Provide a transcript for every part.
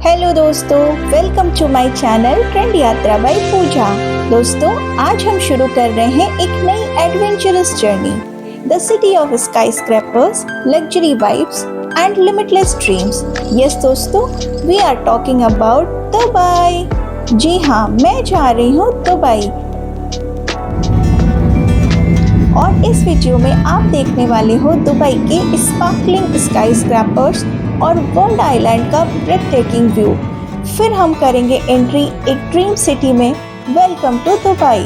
Hello दोस्तों, welcome to my channel trend Yatra by Pooja. दोस्तों, आज हम शुरू कर रहे हैं एक नई adventurous journey, the city of skyscrapers, luxury vibes and limitless dreams. Yes दोस्तों, we are talking about Dubai. जी हाँ, मैं जा रही हूँ दुबई और इस वीडियो में आप देखने वाले हो दुबई के स्पार्कलिंग स्काईस्क्रैपर्स और वर्ल्ड आइलैंड का ब्रेथ टेकिंग व्यू। फिर हम करेंगे एंट्री एक ड्रीम सिटी में। Welcome to Dubai.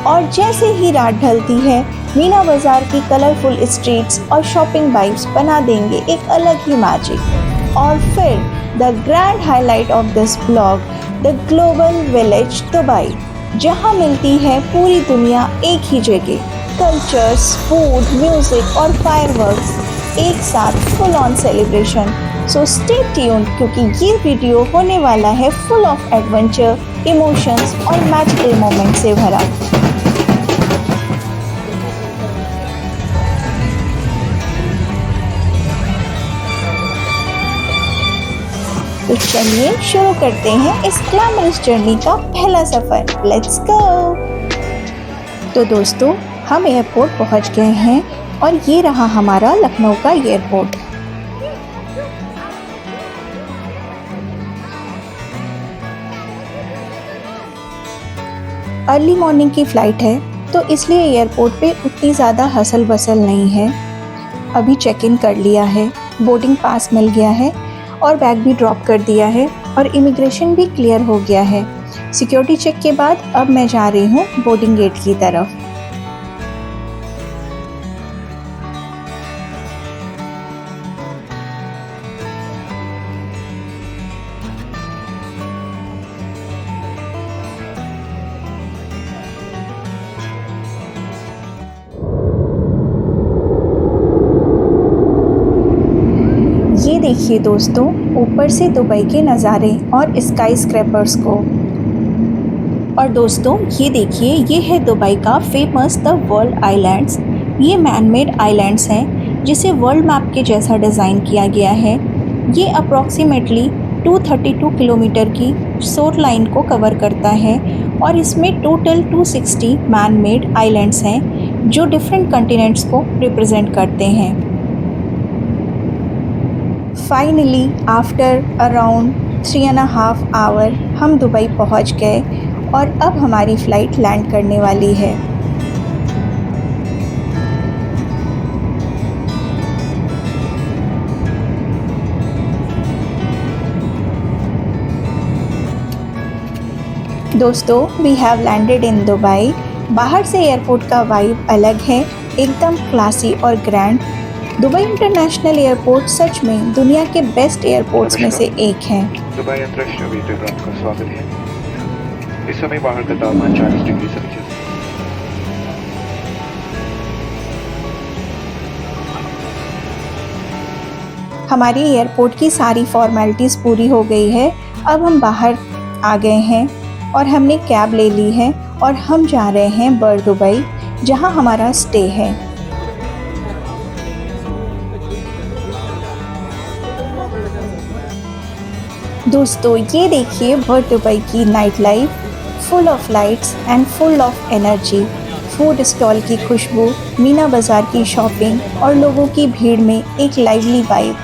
और जैसे ही रात ढलती है, मीना बाजार की कलरफुल स्ट्रीट्स और शॉपिंग वाइब्स बना देंगे एक अलग ही मैजिक। और फिर the grand highlight of this blog, the Global Village Dubai, जहां मिलती है पूरी दुनिया एक ही जगह। कल्चर्स, फूड, म्यूजिक और फायरवर्क्स एक साथ full on celebration. So stay tuned, क्योंकि ये वीडियो होने वाला है फुल ऑफ एडवेंचर, इमोशंस और मैजिकल मोमेंट से भरा। तो चलिए शुरू करते हैं इस ग्लैमरस जर्नी का पहला सफर। Let's go. तो दोस्तों, हम एयरपोर्ट पहुंच गए हैं और ये रहा हमारा लखनऊ का एयरपोर्ट। अर्ली मॉर्निंग की फ़्लाइट है, तो इसलिए एयरपोर्ट पे उतनी ज़्यादा हसल बसल नहीं है। अभी चेक इन कर लिया है, बोर्डिंग पास मिल गया है और बैग भी ड्रॉप कर दिया है और इमिग्रेशन भी क्लियर हो गया है। सिक्योरिटी चेक के बाद अब मैं जा रही हूँ बोर्डिंग गेट की तरफ। ये देखिए दोस्तों, ऊपर से दुबई के नज़ारे और स्काई स्क्रैपर्स को। और दोस्तों, ये देखिए, ये है दुबई का फेमस द वर्ल्ड आइलैंड्स। ये मैन मेड आइलैंड्स हैं जिसे वर्ल्ड मैप के जैसा डिज़ाइन किया गया है। ये अप्रॉक्सीमेटली 232 किलोमीटर की शोर लाइन को कवर करता है और इसमें टोटल 260 मैन मेड आइलैंड्स हैं जो डिफरेंट कंटिनेंट्स को रिप्रेजेंट करते हैं। फाइनली आफ्टर अराउंड 3.5 आवर हम दुबई पहुंच गए और अब हमारी फ़्लाइट लैंड करने वाली है। दोस्तों, we have landed in Dubai. बाहर से एयरपोर्ट का वाइब अलग है, एकदम क्लासी और ग्रैंड। दुबई इंटरनेशनल एयरपोर्ट सच में दुनिया के बेस्ट एयरपोर्ट्स में से एक है। दुबई अंतर्राष्ट्रीय हवाई अड्डे आपका स्वागत है। इस समय बाहर का तापमान 40 डिग्री सेल्सियस। हमारी एयरपोर्ट की सारी फॉर्मेलिटीज़ पूरी हो गई है। अब हम बाहर आ गए हैं और हमने कैब ले ली है और हम जा रहे हैं बर दुबई, जहां हमारा स्टे है। दोस्तों, ये देखिए बर दुबई की night life, full of lights and full of energy. Food stall की खुशबू, मीना बाज़ार की शॉपिंग और लोगों की भीड़ में एक लाइवली वाइब।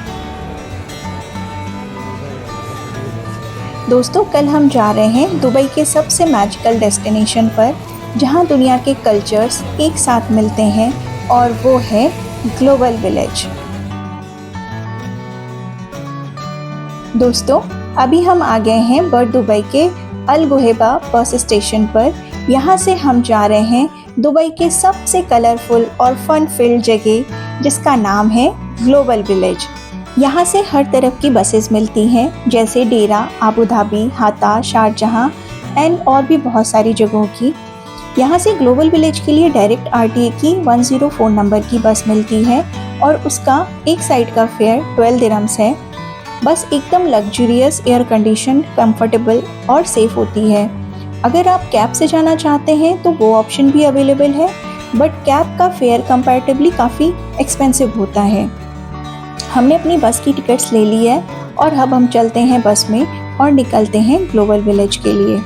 दोस्तों, कल हम जा रहे हैं दुबई के सबसे मैजिकल डेस्टिनेशन पर, जहां दुनिया के कल्चर्स एक साथ मिलते हैं, और वो है ग्लोबल विलेज। दोस्तों, अभी हम आ गए हैं बर दुबई के अल गुहेबा बस स्टेशन पर। यहाँ से हम जा रहे हैं दुबई के सबसे कलरफुल और फन फिल्ड जगह, जिसका नाम है ग्लोबल विलेज। यहाँ से हर तरफ की बसेस मिलती हैं, जैसे डेरा, अबू धाबी, हाता, शारजहाँ एंड और भी बहुत सारी जगहों की। यहाँ से ग्लोबल विलेज के लिए डायरेक्ट RTA की 104 नंबर की बस मिलती है और उसका एक साइड का फेयर 12 दिरहम्स है। बस एकदम लग्जरियस, एयर कंडीशन, कंफर्टेबल और सेफ होती है। अगर आप कैब से जाना चाहते हैं तो वो ऑप्शन भी अवेलेबल है, बट कैब का फेयर कंपैरेटिवली काफ़ी एक्सपेंसिव होता है। हमने अपनी बस की टिकट्स ले ली है और अब हम चलते हैं बस में और निकलते हैं ग्लोबल विलेज के लिए।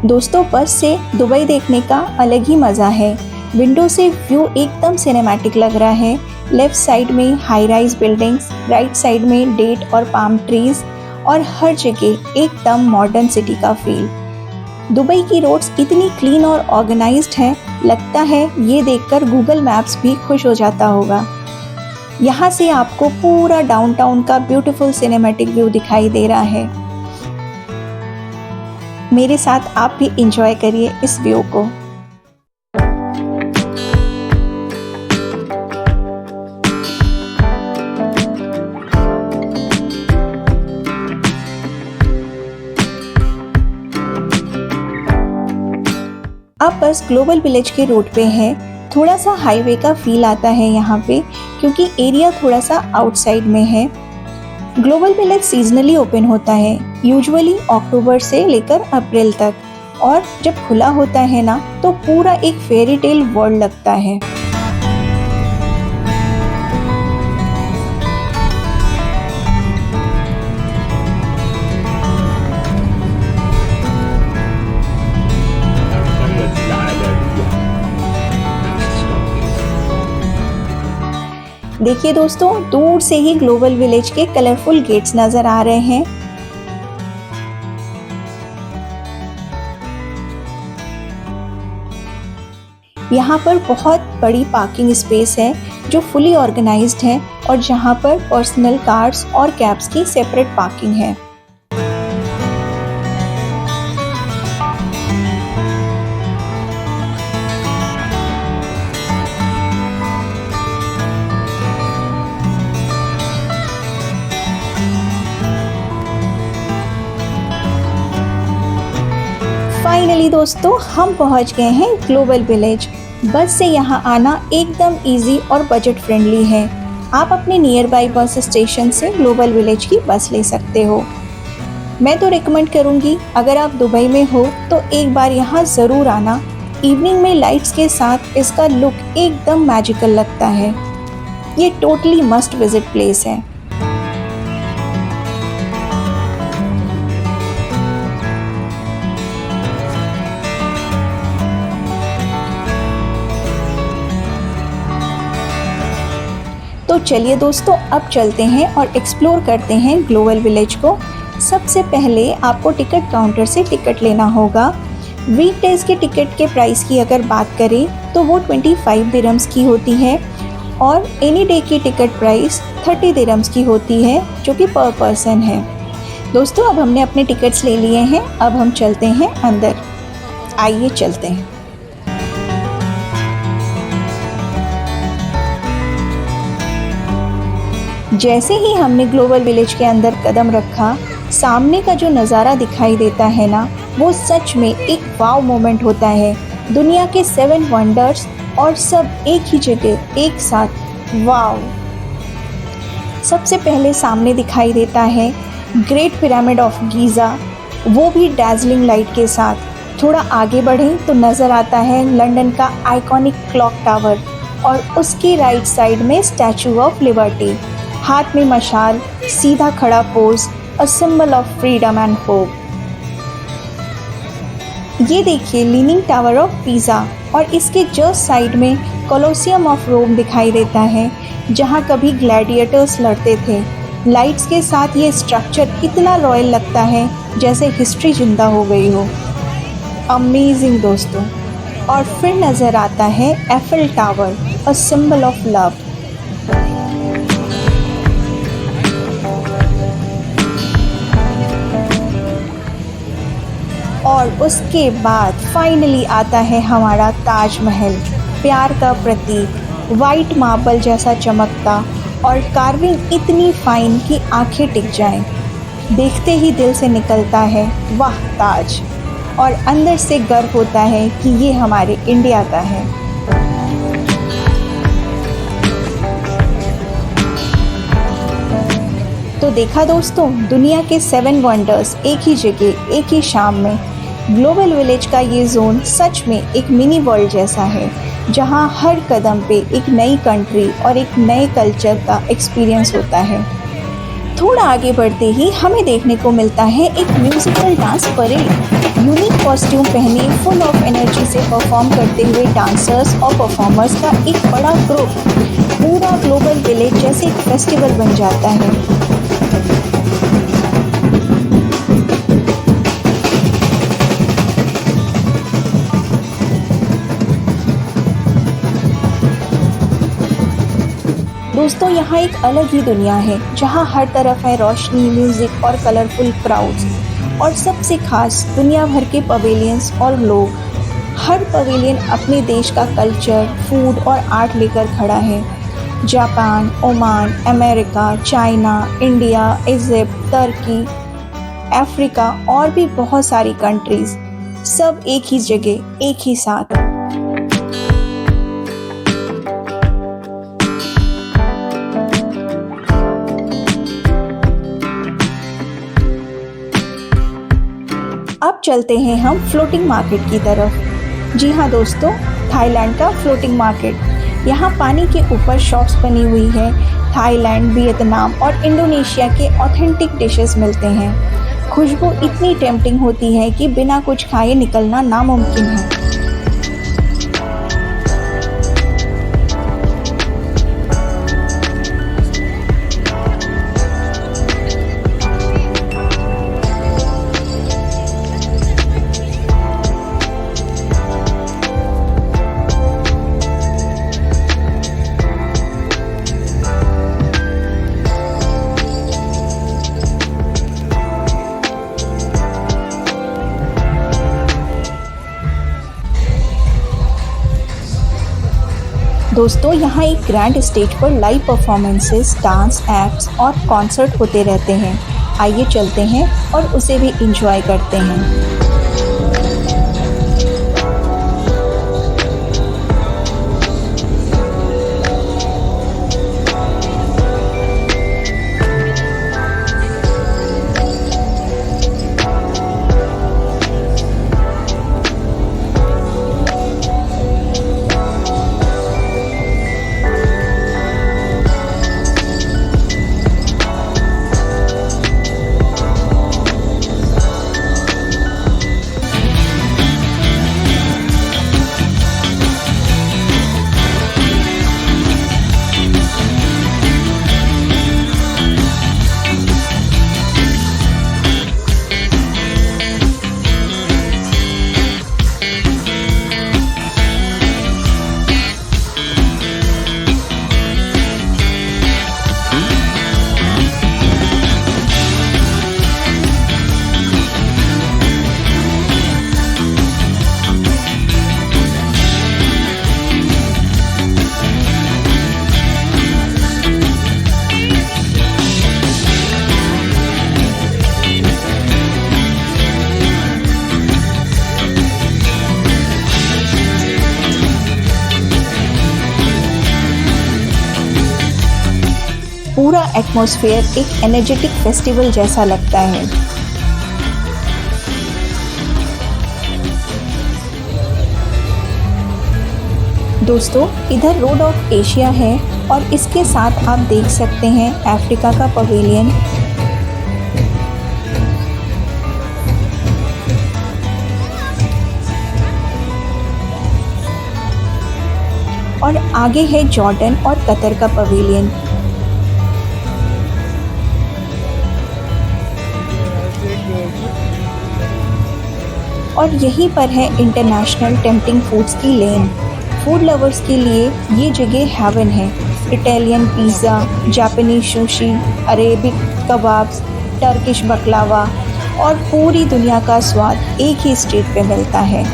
दोस्तों, बस से दुबई देखने का अलग ही मज़ा है। विंडो से व्यू एकदम सिनेमैटिक लग रहा है। लेफ्ट साइड में high rise buildings, right side में डेट और पाम ट्रीज और हर जगह एकदम मॉडर्न सिटी का फील। दुबई की रोड्स इतनी क्लीन और ऑर्गेनाइज्ड हैं, लगता है ये देखकर गूगल मैप्स भी खुश हो जाता होगा। यहाँ से आपको पूरा डाउनटाउन का ब्यूटीफुल सिनेमैटिक व्यू दिखाई दे रहा है। मेरे साथ आप भी एंजॉय करिए इस व्यू को। अब बस ग्लोबल विलेज के रोड पे है। थोड़ा सा हाईवे का फील आता है यहाँ पे, क्योंकि एरिया थोड़ा सा आउटसाइड में है। ग्लोबल विलेज सीजनली ओपन होता है, यूजुअली अक्टूबर से लेकर अप्रैल तक, और जब खुला होता है ना तो पूरा एक फेरी टेल वर्ल्ड लगता है। देखिए दोस्तों, दूर से ही ग्लोबल विलेज के कलरफुल गेट्स नजर आ रहे हैं। यहाँ पर बहुत बड़ी पार्किंग स्पेस है जो फुली ऑर्गेनाइज्ड है और जहाँ पर पर्सनल कार्स और कैब्स की सेपरेट पार्किंग है। फाइनली दोस्तों, हम पहुंच गए हैं ग्लोबल विलेज। बस से यहाँ आना एकदम इजी और बजट फ्रेंडली है। आप अपने नियर बाई बस स्टेशन से ग्लोबल विलेज की बस ले सकते हो। मैं तो रिकमेंड करूँगी, अगर आप दुबई में हो तो एक बार यहाँ ज़रूर आना। इवनिंग में लाइट्स के साथ इसका लुक एकदम मैजिकल लगता है। ये टोटली मस्ट विजिट प्लेस है। तो चलिए दोस्तों, अब चलते हैं और एक्सप्लोर करते हैं ग्लोबल विलेज को। सबसे पहले आपको टिकट काउंटर से टिकट लेना होगा। वीकडेज के टिकट के प्राइस की अगर बात करें तो वो 25 दिरहम्स की होती है और एनी डे की टिकट प्राइस 30 दिरहम्स की होती है, जो कि पर पर्सन है। दोस्तों, अब हमने अपने टिकट्स ले लिए हैं, अब हम चलते हैं अंदर। आइए चलते हैं। जैसे ही हमने ग्लोबल विलेज के अंदर कदम रखा, सामने का जो नज़ारा दिखाई देता है ना, वो सच में एक वाव मोमेंट होता है। दुनिया के 7 वंडर्स और सब एक ही जगह एक साथ, वाव। सबसे पहले सामने दिखाई देता है ग्रेट पिरामिड ऑफ गीज़ा, वो भी डैज़लिंग लाइट के साथ। थोड़ा आगे बढ़ें तो नज़र आता है लंदन का आइकॉनिक क्लॉक टावर और उसकी राइट साइड में स्टैचू ऑफ लिबर्टी, हाथ में मशाल, सीधा खड़ा pose, a symbol of freedom and hope. ये देखिए लीनिंग टावर ऑफ पीज़ा और इसके जस्ट साइड में कोलोसियम ऑफ रोम दिखाई देता है, जहाँ कभी ग्लैडिएटर्स लड़ते थे। लाइट्स के साथ ये स्ट्रक्चर इतना रॉयल लगता है जैसे हिस्ट्री जिंदा हो गई हो। अमेजिंग दोस्तों। और फिर नज़र आता है Eiffel tower, a symbol of love. और उसके बाद फाइनली आता है हमारा ताजमहल, प्यार का प्रतीक, वाइट मार्बल जैसा चमकता और कार्विंग इतनी फाइन कि आंखें टिक जाएं। देखते ही दिल से निकलता है वाह ताज, और अंदर से गर्व होता है कि ये हमारे इंडिया का है। तो देखा दोस्तों, दुनिया के 7 वंडर्स एक ही जगह एक ही शाम में। ग्लोबल विलेज का ये जोन सच में एक मिनी वर्ल्ड जैसा है, जहाँ हर कदम पे एक नई कंट्री और एक नए कल्चर का एक्सपीरियंस होता है। थोड़ा आगे बढ़ते ही हमें देखने को मिलता है एक musical dance parade. Unique costume पहने फुल ऑफ एनर्जी से परफॉर्म करते हुए डांसर्स और परफॉर्मर्स का एक बड़ा ग्रुप पूरा ग्लोबल विलेज जैसे एक फेस्टिवल बन जाता है। दोस्तों, यहाँ एक अलग ही दुनिया है, जहाँ हर तरफ है रोशनी, म्यूजिक और कलरफुल क्राउड्स, और सबसे खास दुनिया भर के पवेलियंस और लोग। हर पवेलियन अपने देश का कल्चर, फूड और आर्ट लेकर खड़ा है। Japan, Oman, America, China, India, Egypt, तुर्की, अफ्रीका और भी बहुत सारी कंट्रीज, सब एक ही जगह, एक ही साथ। अब चलते हैं हम फ्लोटिंग मार्केट की तरफ। जी हाँ दोस्तों, थाईलैंड का फ्लोटिंग मार्केट। यहाँ पानी के ऊपर शॉप्स बनी हुई है। थाईलैंड, वियतनाम और इंडोनेशिया के ऑथेंटिक डिशेस मिलते हैं। खुशबू इतनी टेम्पटिंग होती है कि बिना कुछ खाए निकलना नामुमकिन है। दोस्तों, यहाँ एक ग्रैंड स्टेज पर लाइव परफॉर्मेंसेस, डांस एक्ट्स और कॉन्सर्ट होते रहते हैं। आइए चलते हैं और उसे भी एंजॉय करते हैं। पूरा एटमॉस्फेयर एक एनर्जेटिक फेस्टिवल जैसा लगता है। दोस्तों, इधर रोड ऑफ एशिया है और इसके साथ आप देख सकते हैं अफ्रीका का पवेलियन। और आगे है जॉर्डन और कतर का पवेलियन। और यहीं पर है इंटरनेशनल टेम्पटिंग फूड्स की लेन। फूड लवर्स के लिए ये जगह हेवन है। Italian pizza, Japanese sushi, Arabic kebabs, Turkish बकलावा और पूरी दुनिया का स्वाद एक ही स्ट्रीट पे मिलता है।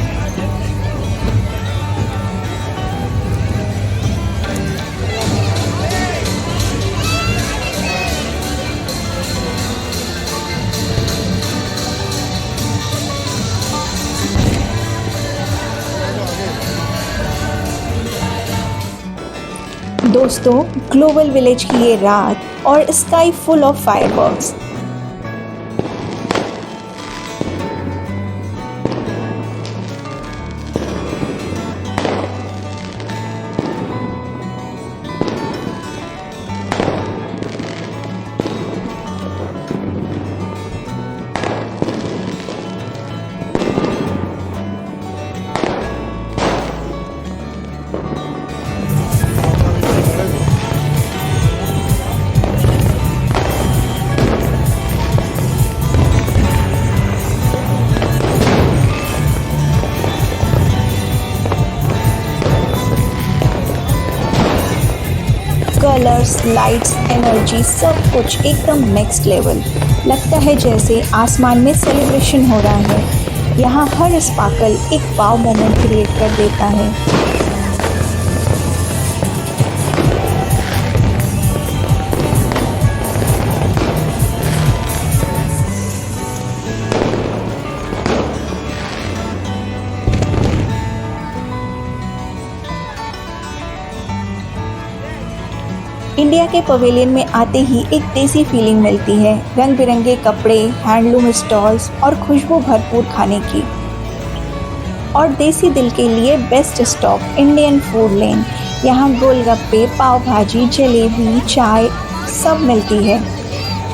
दोस्तों, ग्लोबल विलेज की ये रात और sky full of fireworks. Colours, lights, energy सब कुछ एकदम नेक्स्ट लेवल। लगता है जैसे आसमान में सेलिब्रेशन हो रहा है। यहाँ हर स्पार्कल एक वाव मोमेंट क्रिएट कर देता है। इंडिया के पवेलियन में आते ही एक देसी फीलिंग मिलती है। रंग बिरंगे कपड़े, हैंडलूम स्टॉल्स और खुशबू भरपूर खाने की। और देसी दिल के लिए बेस्ट स्टॉप इंडियन फूड लेन। यहाँ गोलगप्पे, पाव भाजी, जलेबी, चाय सब मिलती है।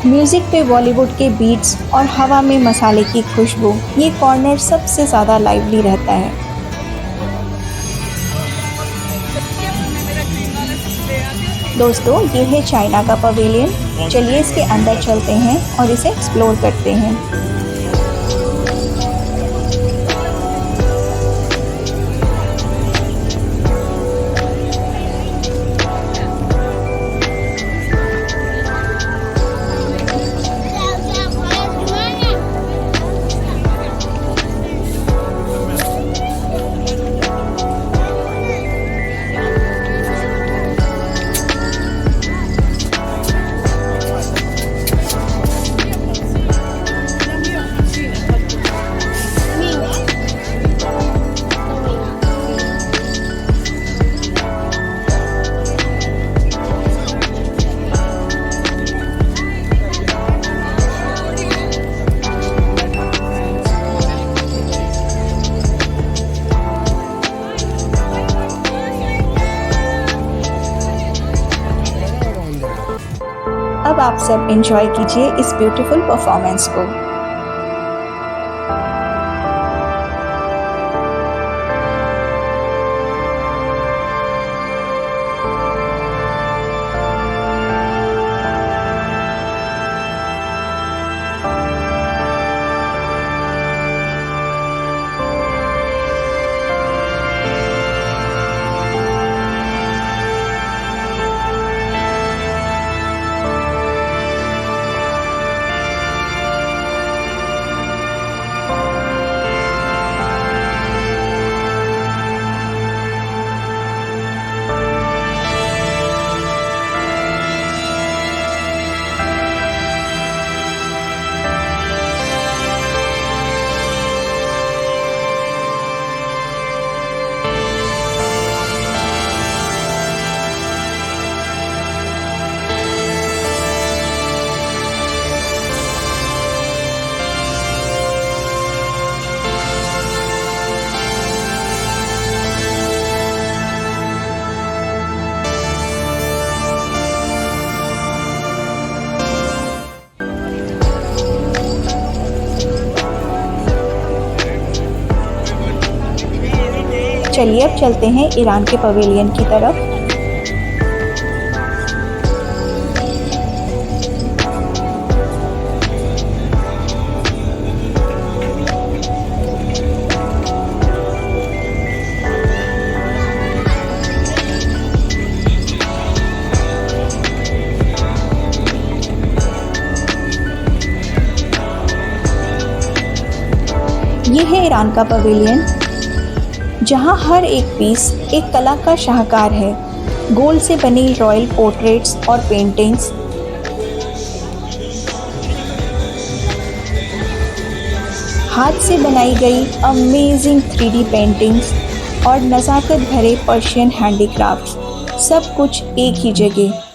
म्यूज़िक पे बॉलीवुड के बीट्स और हवा में मसाले की खुशबू, ये कॉर्नर सबसे ज़्यादा लाइवली रहता है। दोस्तों, ये है चाइना का पवेलियन। चलिए इसके अंदर चलते हैं और इसे एक्सप्लोर करते हैं। अब आप सब एंजॉय कीजिए इस ब्यूटीफुल परफॉर्मेंस को। चलिए अब चलते हैं ईरान के पवेलियन की तरफ। ये है ईरान का पवेलियन, जहाँ हर एक पीस एक कला का शाहकार है। गोल्ड से बनी रॉयल पोर्ट्रेट्स और पेंटिंग्स, हाथ से बनाई गई अमेजिंग 3D पेंटिंग्स और नज़ाकत भरे पर्शियन हैंडीक्राफ्ट्स, सब कुछ एक ही जगह।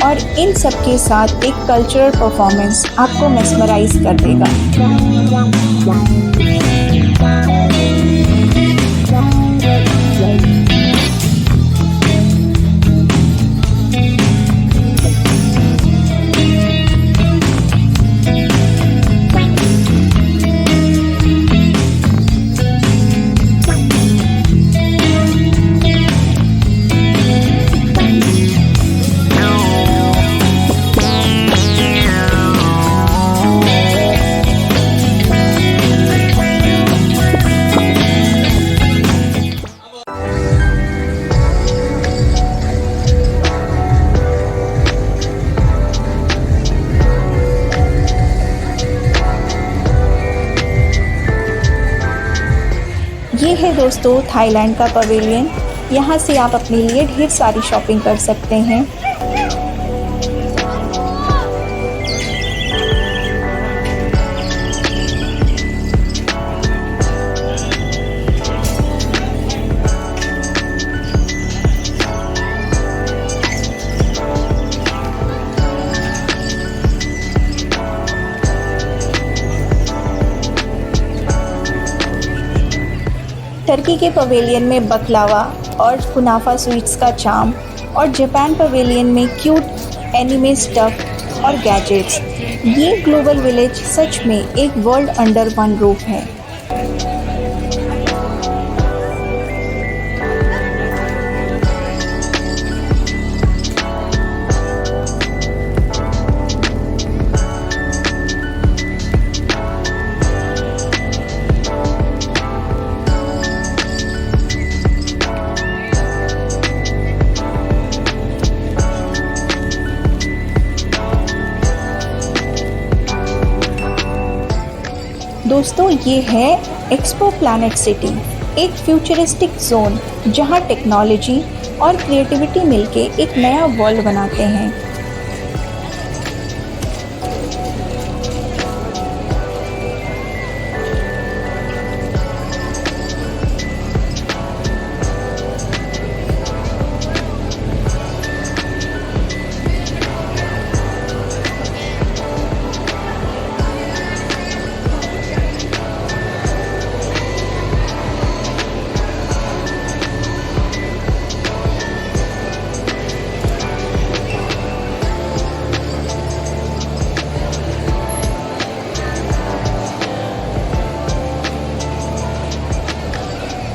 और इन सब के साथ एक कल्चरल परफॉर्मेंस आपको मेस्मराइज कर देगा। ये है दोस्तों थाईलैंड का पवेलियन। यहाँ से आप अपने लिए ढेर सारी शॉपिंग कर सकते हैं। टर्की के पवेलियन में बकलावा और कुनाफा स्वीट्स का चार्म, और जापान पवेलियन में क्यूट एनिमे स्टफ और गैजेट्स। ये ग्लोबल विलेज सच में एक वर्ल्ड अंडर वन रूफ है। दोस्तों ये है एक्सपो प्लैनेट सिटी, एक फ्यूचरिस्टिक जोन जहां टेक्नोलॉजी और क्रिएटिविटी मिलके एक नया वर्ल्ड बनाते हैं।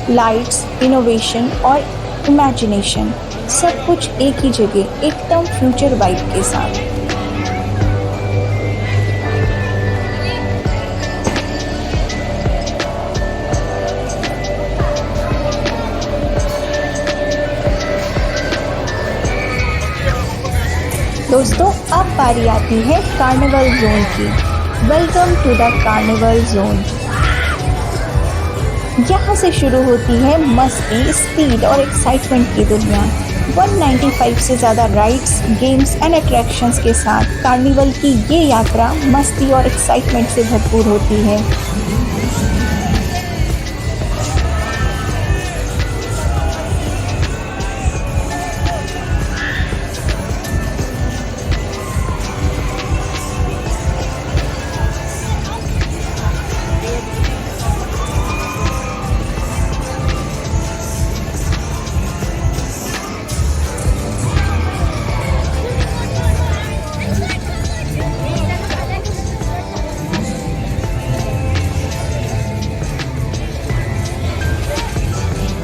लाइट्स, इनोवेशन और इमेजिनेशन सब कुछ एक ही जगह एकदम फ्यूचर वाइब के साथ। दोस्तों अब बारी आती है कार्निवल जोन की। Welcome to the carnival zone. यहाँ से शुरू होती है मस्ती, स्पीड और एक्साइटमेंट की दुनिया। 195 से ज़्यादा राइड्स, गेम्स एंड अट्रैक्शंस के साथ कार्निवल की ये यात्रा मस्ती और एक्साइटमेंट से भरपूर होती है।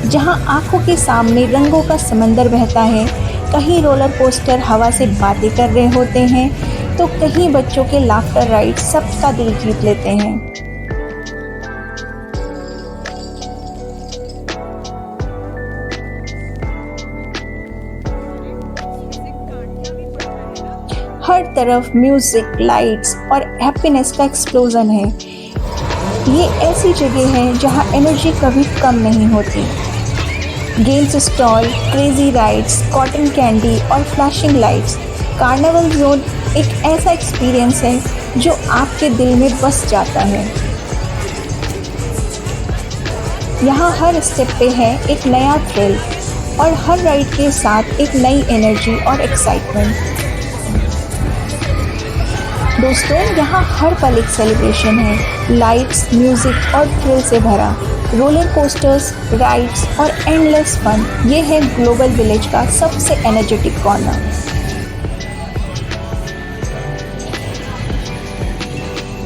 जहां आंखों के सामने रंगों का समंदर बहता है, कहीं रोलर कोस्टर हवा से बातें कर रहे होते हैं, तो कहीं बच्चों के लाफ्टर राइड सबका दिल जीत लेते हैं। हर तरफ म्यूजिक, लाइट्स और हैप्पीनेस का एक्सप्लोजन है। ये ऐसी जगह है जहां एनर्जी कभी कम नहीं होती। Games stall, crazy rides, cotton candy और फ्लैशिंग लाइट्स। कार्निवल जोन एक ऐसा एक्सपीरियंस है जो आपके दिल में बस जाता है। यहाँ हर स्टेप पे है एक नया थ्रिल और हर राइड के साथ एक नई एनर्जी और एक्साइटमेंट। दोस्तों यहाँ हर पल एक सेलिब्रेशन है, लाइट्स, म्यूजिक और थ्रिल से भरा। रोलर कोस्टर्स, राइड्स और एंडलेस फन, ये है ग्लोबल विलेज का सबसे एनर्जेटिक कॉर्नर।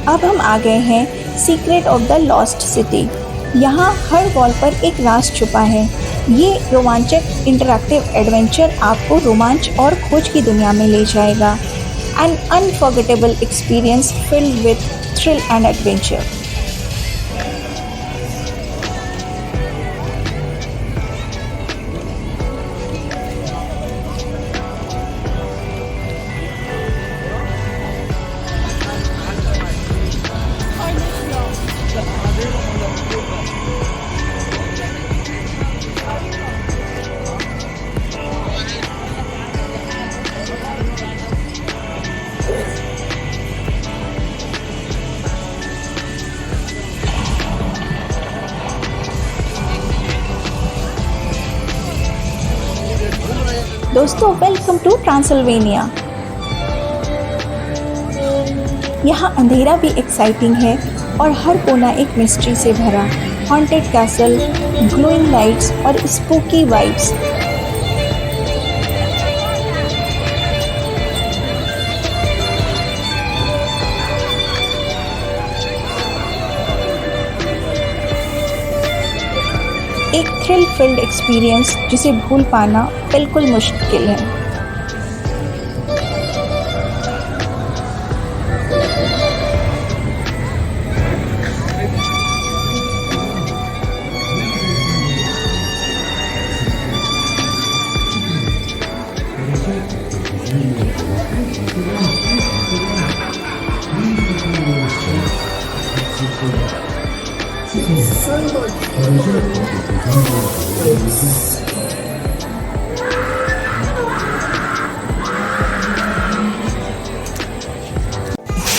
अब हम आ गए हैं secret of the lost city. यहाँ हर वॉल पर एक राज छुपा है। ये रोमांचक इंटरैक्टिव एडवेंचर आपको रोमांच और खोज की दुनिया में ले जाएगा। An unforgettable experience filled with thrill and adventure. दोस्तों वेलकम टू ट्रांसिल्वेनिया। यहाँ अंधेरा भी एक्साइटिंग है और हर कोना एक मिस्ट्री से भरा। हॉन्टेड कैसल, ग्लोइंग लाइट्स और स्पूकी वाइब्स। एक थ्रिल फिल्ड एक्सपीरियंस जिसे भूल पाना बिल्कुल मुश्किल है।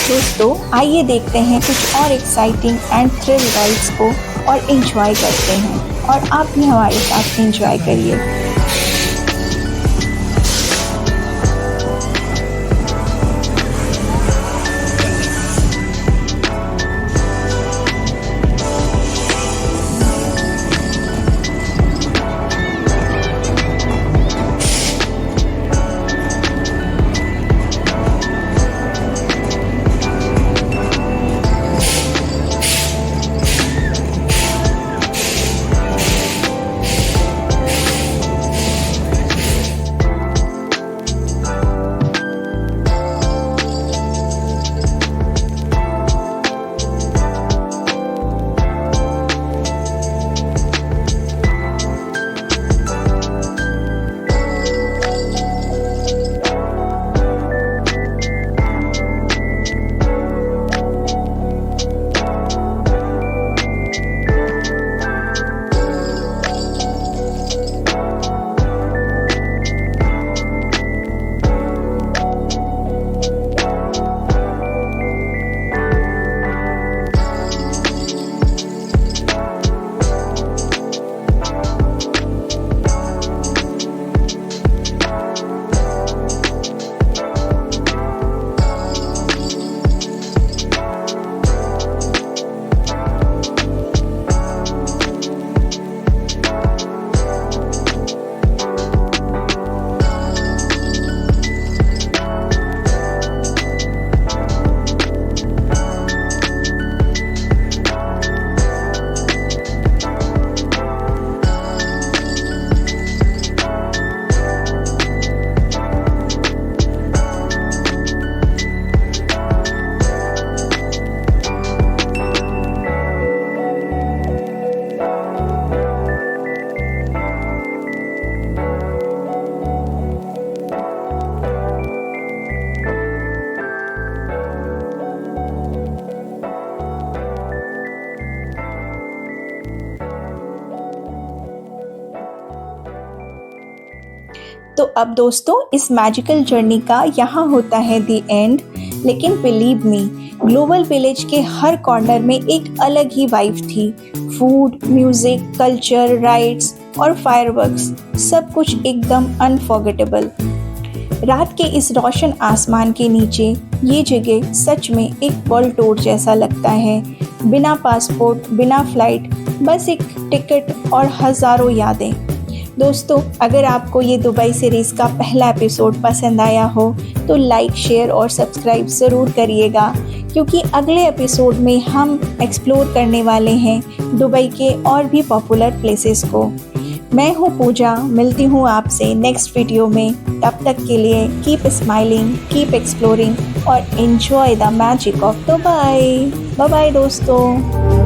दोस्तों आइए देखते हैं कुछ और एक्साइटिंग एंड थ्रिल राइड्स को और एंजॉय करते हैं, और आप भी हमारे साथ एंजॉय करिए। तो अब दोस्तों इस मैजिकल जर्नी का यहाँ होता है द एंड, लेकिन बिलीव मी, ग्लोबल विलेज के हर कॉर्नर में एक अलग ही वाइब थी। फूड, म्यूजिक, कल्चर, राइड्स और फायरवर्क्स, सब कुछ एकदम अनफॉरगेटेबल। रात के इस रोशन आसमान के नीचे ये जगह सच में एक वर्ल्ड टूर जैसा लगता है। बिना पासपोर्ट, बिना फ्लाइट, बस एक टिकट और हज़ारों यादें। दोस्तों अगर आपको ये दुबई सीरीज़ का पहला एपिसोड पसंद आया हो तो लाइक, शेयर और सब्सक्राइब ज़रूर करिएगा, क्योंकि अगले एपिसोड में हम एक्सप्लोर करने वाले हैं दुबई के और भी पॉपुलर प्लेसेस को। मैं हूँ पूजा, मिलती हूँ आपसे नेक्स्ट वीडियो में। तब तक के लिए कीप स्माइलिंग, कीप एक्सप्लोरिंग और enjoy the magic of Dubai. Bye bye दोस्तों।